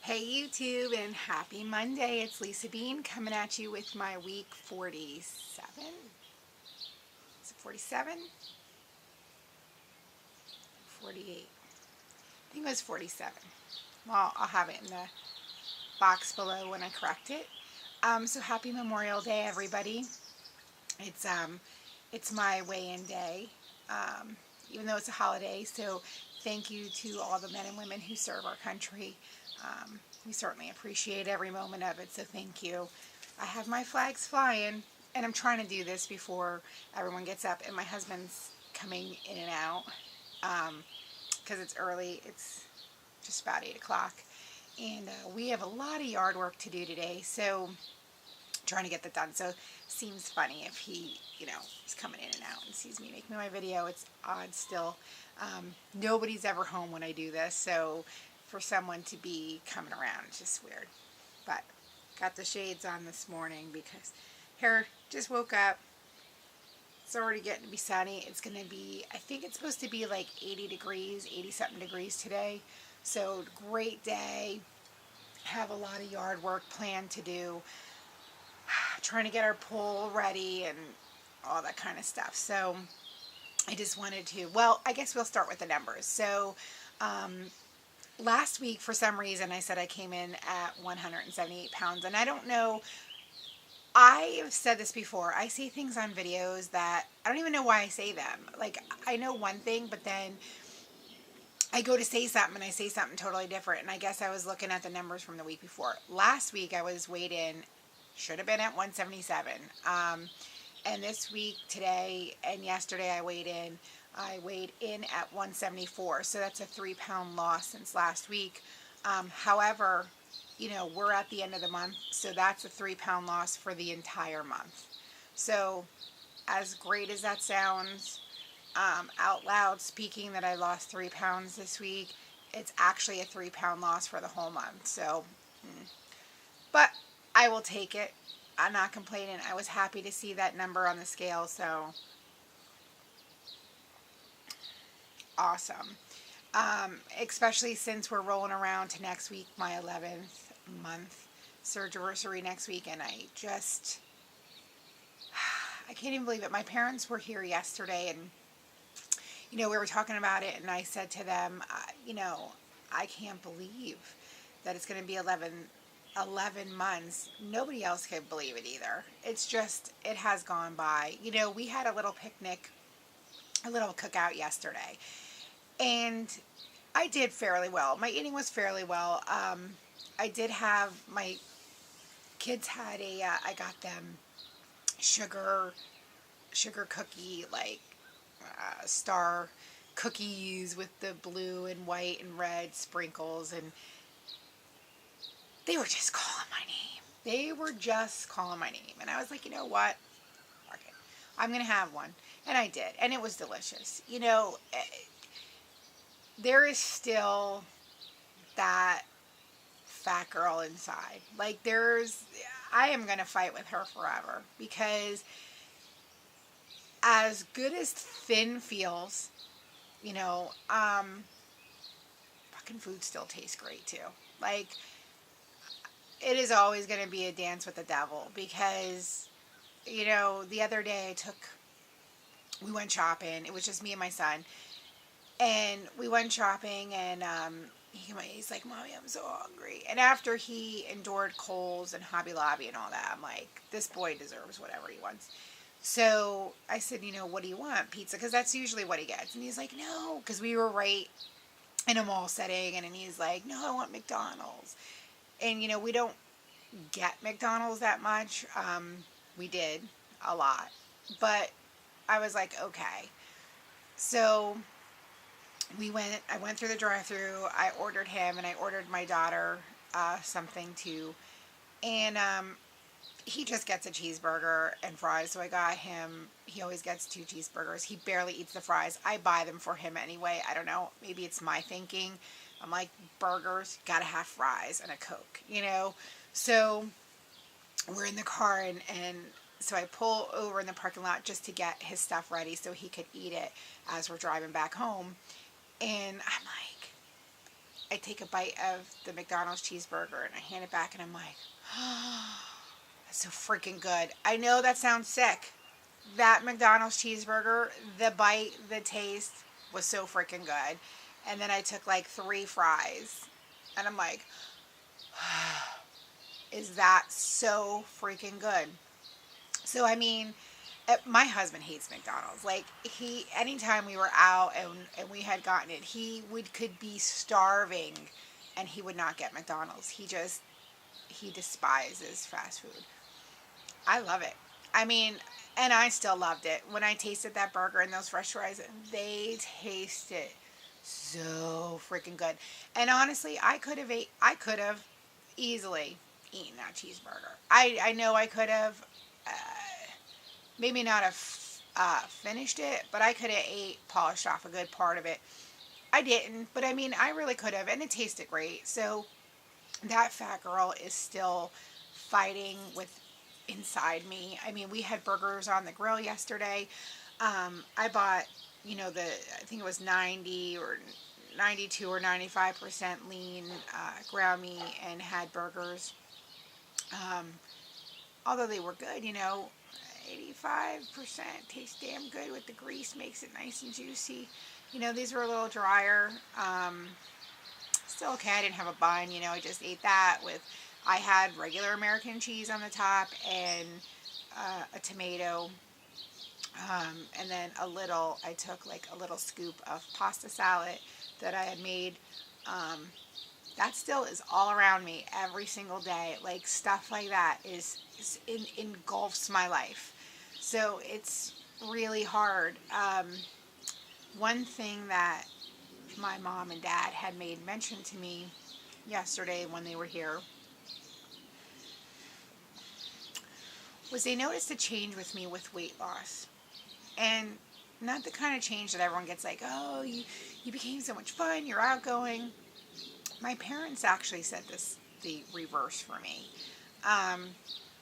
Hey YouTube, and happy Monday. It's Lisa Bean coming at you with my week 47. Is it 47? 48. I think it was 47. Well, I'll have it in the box below when I correct it. So happy Memorial Day, everybody. It's my weigh-in day, even though it's a holiday. So thank you to all the men and women who serve our country. We certainly appreciate every moment of it, so thank you. I have my flags flying, and I'm trying to do this before everyone gets up, and my husband's coming in and out because it's early. It's just about 8 o'clock, and we have a lot of yard work to do today, so trying to get that done. So it seems funny if he, is coming in and out and sees me making my video. It's odd still. Nobody's ever home when I do this, so for someone to be coming around, it's just weird. But got the shades on this morning because hair just woke up. It's already getting to be sunny. It's going to be, I think it's supposed to be like 80 degrees, 80 something degrees today. So great day. Have a lot of yard work planned to do. Trying to get our pool ready and all that kind of stuff. So I just wanted to, well, I guess we'll start with the numbers. So last week, for some reason, I said I came in at 178 pounds. And I don't know, I have said this before. I say things on videos that I don't even know why I say them. Like, I know one thing, but then I go to say something and I say something totally different. And I guess I was looking at the numbers from the week before. Last week, I was weighed in, should have been at 177. And this week, today, and yesterday, I weighed in at 174. So that's a 3-pound loss since last week. However, we're at the end of the month, so that's a 3-pound loss for the entire month. So as great as that sounds, out loud speaking that I lost 3 pounds this week, it's actually a 3-pound loss for the whole month. So, but I will take it. I'm not complaining. I was happy to see that number on the scale, so awesome. Especially since we're rolling around to next week, my 11th month surgery next week, and I can't even believe it. My parents were here yesterday, and we were talking about it, and I said to them, I can't believe that it's going to be 11 months. Nobody else could believe it either. It's just, it has gone by. We had a little picnic, a little cookout yesterday, and I did fairly well. My eating was fairly well. I did have, my kids had I got them sugar cookie, like star cookies with the blue and white and red sprinkles, and they were just calling my name. They were just calling my name. And I was like, you know what? Fuck it. I'm going to have one. And I did. And it was delicious. There is still that fat girl inside. Like, I am going to fight with her forever. Because as good as thin feels, fucking food still tastes great too. Like, it is always going to be a dance with the devil because, the other day we went shopping. It was just me and my son. And we went shopping, and he's like, Mommy, I'm so hungry. And after he endured Kohl's and Hobby Lobby and all that, I'm like, this boy deserves whatever he wants. So I said, what do you want? Pizza? Because that's usually what he gets. And he's like, no, because we were right in a mall setting. And then he's like, no, I want McDonald's. And, we don't get McDonald's that much. We did a lot. But I was like, okay. So I went through the drive-thru. I ordered him, and I ordered my daughter something too. And he just gets a cheeseburger and fries. So I got him, he always gets 2 cheeseburgers. He barely eats the fries. I buy them for him anyway. I don't know. Maybe it's my thinking. I'm like, burgers, gotta have fries and a Coke, So we're in the car, and so I pull over in the parking lot just to get his stuff ready so he could eat it as we're driving back home. And I'm like, I take a bite of the McDonald's cheeseburger and I hand it back and I'm like, oh, that's so freaking good. I know that sounds sick. That McDonald's cheeseburger, the bite, the taste was so freaking good. And then I took like 3 fries and I'm like, is that so freaking good? So, I mean, my husband hates McDonald's. Like, anytime we were out and we had gotten it, could be starving and he would not get McDonald's. He despises fast food. I love it. I mean, and I still loved it. When I tasted that burger and those fresh fries, they tasted so freaking good. And honestly, I could have easily eaten that cheeseburger. I know I could have, maybe not have finished it, but I could have polished off a good part of it. I didn't, but I mean, I really could have, and it tasted great. So that fat girl is still fighting with inside me. I mean, we had burgers on the grill yesterday. I bought, I think it was 90 or 92 or 95% lean ground meat and had burgers. Although they were good, 85% tastes damn good with the grease, makes it nice and juicy. These were a little drier. Still okay. I didn't have a bun, I just ate that I had regular American cheese on the top and a tomato. And then I took like a little scoop of pasta salad that I had made. That still is all around me every single day. Like, stuff like that engulfs my life. So it's really hard. One thing that my mom and dad had made mention to me yesterday when they were here was they noticed a change with me with weight loss. And not the kind of change that everyone gets like, oh, you became so much fun, you're outgoing. My parents actually said the reverse for me.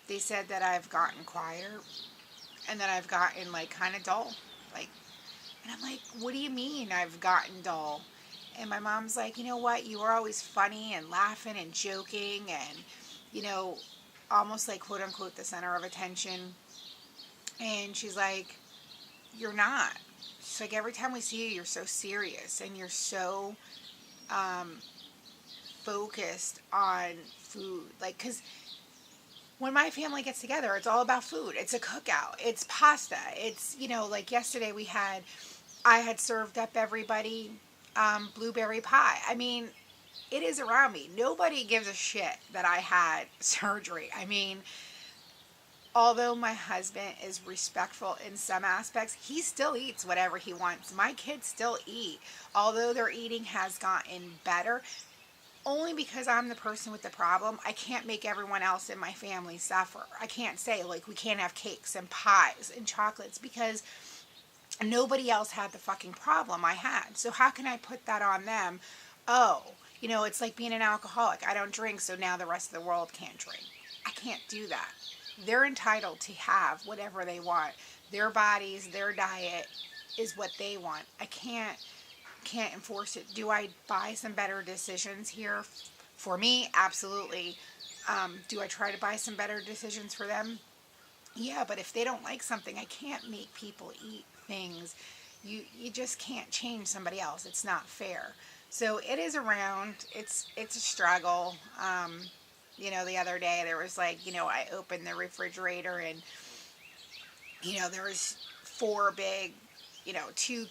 They said that I've gotten quieter and that I've gotten like kind of dull. And I'm like, what do you mean I've gotten dull? And my mom's like, you know what? You were always funny and laughing and joking and, almost like quote unquote the center of attention. And she's like, you're not. She's like, every time we see you, you're so serious and you're so focused on food. Like, because when my family gets together, it's all about food. It's a cookout. It's pasta. It's, like yesterday I had served up everybody blueberry pie. I mean, it is around me. Nobody gives a shit that I had surgery. I mean, although my husband is respectful in some aspects, he still eats whatever he wants. My kids still eat, although their eating has gotten better. Only because I'm the person with the problem, I can't make everyone else in my family suffer. I can't say, like, we can't have cakes and pies and chocolates because nobody else had the fucking problem I had. So how can I put that on them? Oh, it's like being an alcoholic. I don't drink, so now the rest of the world can't drink. I can't do that. They're entitled to have whatever they want. Their bodies, their diet is what they want. I can't enforce it. Do I buy some better decisions here? For me, absolutely. Do I try to buy some better decisions for them? Yeah, but if they don't like something, I can't make people eat things. You just can't change somebody else. It's not fair. So it is around. It's a struggle. The other day there was like, I opened the refrigerator and, there was 4 big, 2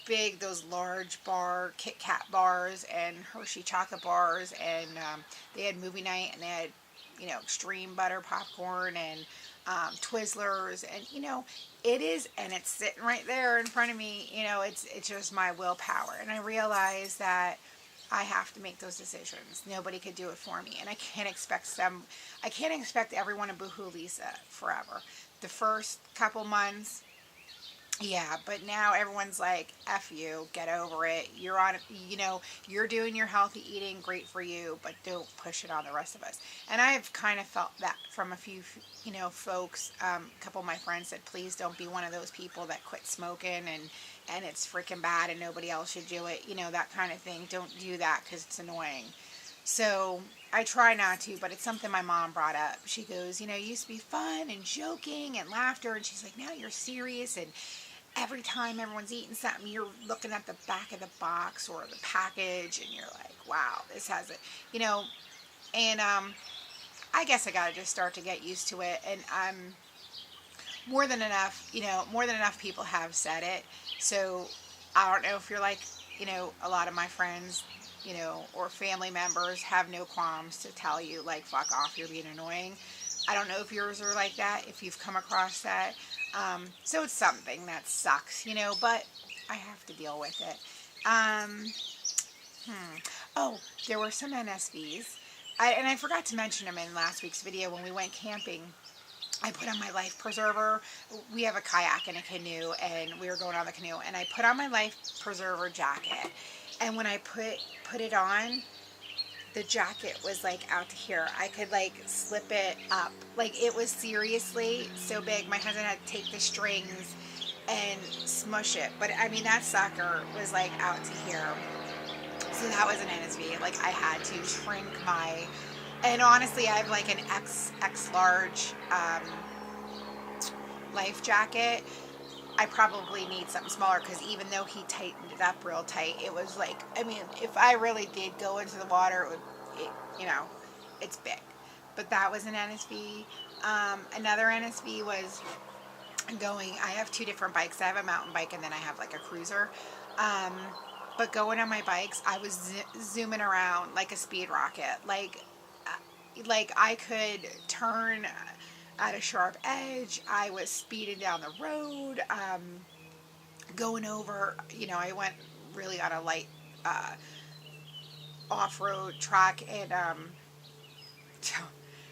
big, those large bar Kit Kat bars and Hershey chocolate bars, and they had movie night and they had, extreme butter popcorn and Twizzlers, and and it's sitting right there in front of me. It's just my willpower, and I realize that I have to make those decisions. Nobody could do it for me, and I can't expect everyone to boohoo Lisa forever. The first couple months, yeah, but now everyone's like, F you, get over it. You're on, you're doing your healthy eating, great for you, but don't push it on the rest of us. And I've kind of felt that from a few, folks. A couple of my friends said, please don't be one of those people that quit smoking and it's freaking bad and nobody else should do it, that kind of thing. Don't do that because it's annoying. So I try not to, but it's something my mom brought up. She goes, it used to be fun and joking and laughter, and she's like, now you're serious, and every time everyone's eating something, you're looking at the back of the box or the package, and you're like, wow, this has it, and I guess I gotta just start to get used to it, and more than enough people have said it, so I don't know if you're like, a lot of my friends, or family members have no qualms to tell you, like, fuck off, you're being annoying. I don't know if yours are like that, if you've come across that. So it's something that sucks, but I have to deal with it. Oh, there were some NSVs. And I forgot to mention them in last week's video when we went camping. I put on my life preserver. We have a kayak and a canoe, and we were going on the canoe, and I put on my life preserver jacket. And when I put it on, the jacket was like out to here. I could like slip it up. Like, it was seriously so big. My husband had to take the strings and smush it. But I mean, that sucker was like out to here. So that was an NSV. Like, I had to shrink my, and honestly, I have like an X large life jacket. I probably need something smaller, because even though he tightened it up real tight, it was like, I mean, if I really did go into the water, it's big. But that was an NSV. Another NSV was I have two different bikes. I have a mountain bike, and then I have like a cruiser. But going on my bikes, I was zooming around like a speed rocket. Like I could turn at a sharp edge. I was speeding down the road, going over, I went really on a light off-road track, and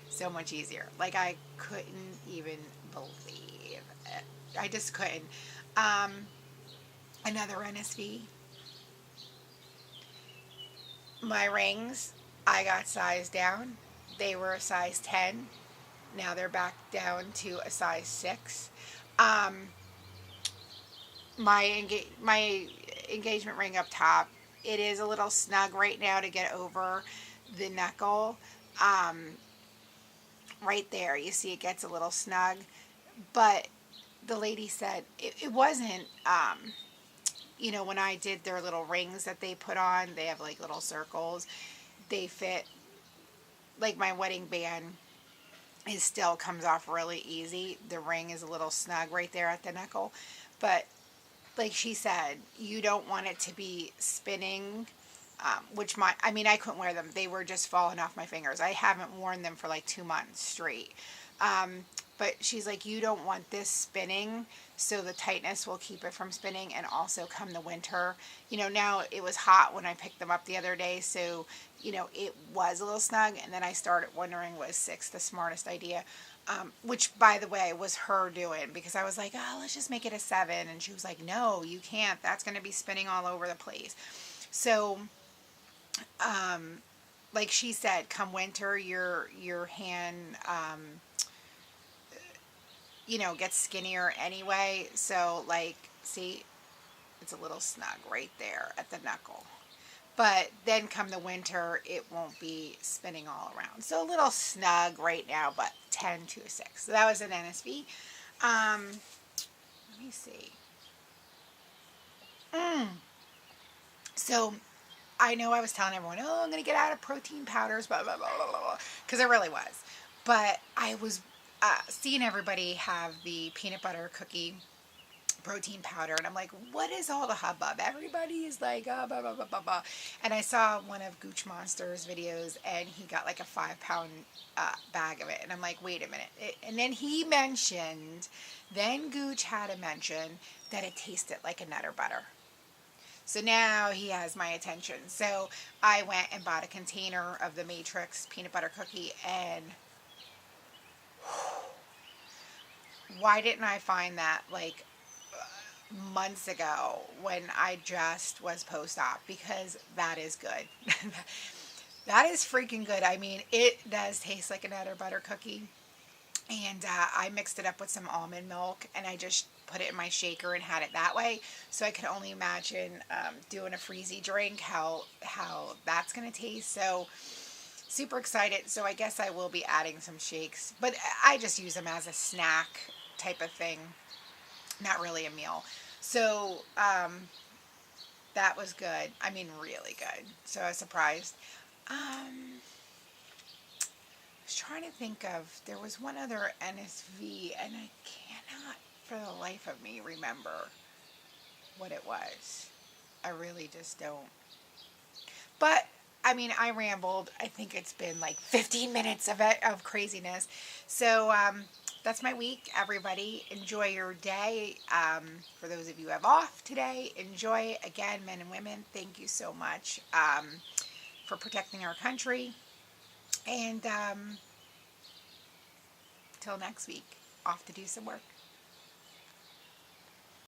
so much easier. Like, I couldn't even believe it. I just couldn't. Another NSV. My rings, I got sized down. They were a size 10. Now they're back down to a size 6. My engagement ring up top, it is a little snug right now to get over the knuckle. Right there, you see it gets a little snug. But the lady said it wasn't, when I did their little rings that they put on, they have like little circles. They fit, like my wedding band, it still comes off really easy. The ring is a little snug right there at the knuckle. But like she said, you don't want it to be spinning, I couldn't wear them. They were just falling off my fingers. I haven't worn them for like 2 months straight. But she's like, you don't want this spinning, so the tightness will keep it from spinning. And also come the winter, now it was hot when I picked them up the other day, so it was a little snug. And then I started wondering, was 6 the smartest idea? Which, by the way, was her doing, because I was like, oh, let's just make it a 7. And she was like, no, you can't. That's going to be spinning all over the place. So, like she said, come winter, your hand, gets skinnier anyway. So, like, see, it's a little snug right there at the knuckle. But then come the winter, it won't be spinning all around. So a little snug right now, but 10 to a 6. So that was an NSV. Let me see. So I know I was telling everyone, oh, I'm going to get out of protein powders, blah, blah, blah, blah, blah, because I really was. But I was seeing everybody have the peanut butter cookie protein powder, and I'm like, what is all the hubbub? Everybody is like, blah, blah, blah, blah, blah. And I saw one of Gooch Monster's videos, and he got like a 5-pound bag of it, and I'm like, wait a minute. And then he mentioned, then Gooch had to mention that it tasted like a Nutter Butter. So now he has my attention. So I went and bought a container of the Matrix peanut butter cookie, and why didn't I find that like months ago when I just was post-op? Because that is good. That is freaking good. I mean, it does taste like a Nutter Butter cookie. And I mixed it up with some almond milk, and I just put it in my shaker and had it that way. So I can only imagine doing a freezy drink, how that's going to taste. So super excited. So I guess I will be adding some shakes, but I just use them as a snack type of thing, not really a meal. So that was good. I mean, really good. So I was surprised. I was trying to think of, there was one other NSV, and I cannot for the life of me remember what it was. I really just don't. But I mean, I rambled. I think it's been like 15 minutes of it, of craziness. So that's my week. Everybody, enjoy your day. For those of you who have off today, enjoy. Again, men and women, thank you so much for protecting our country. And till next week, off to do some work.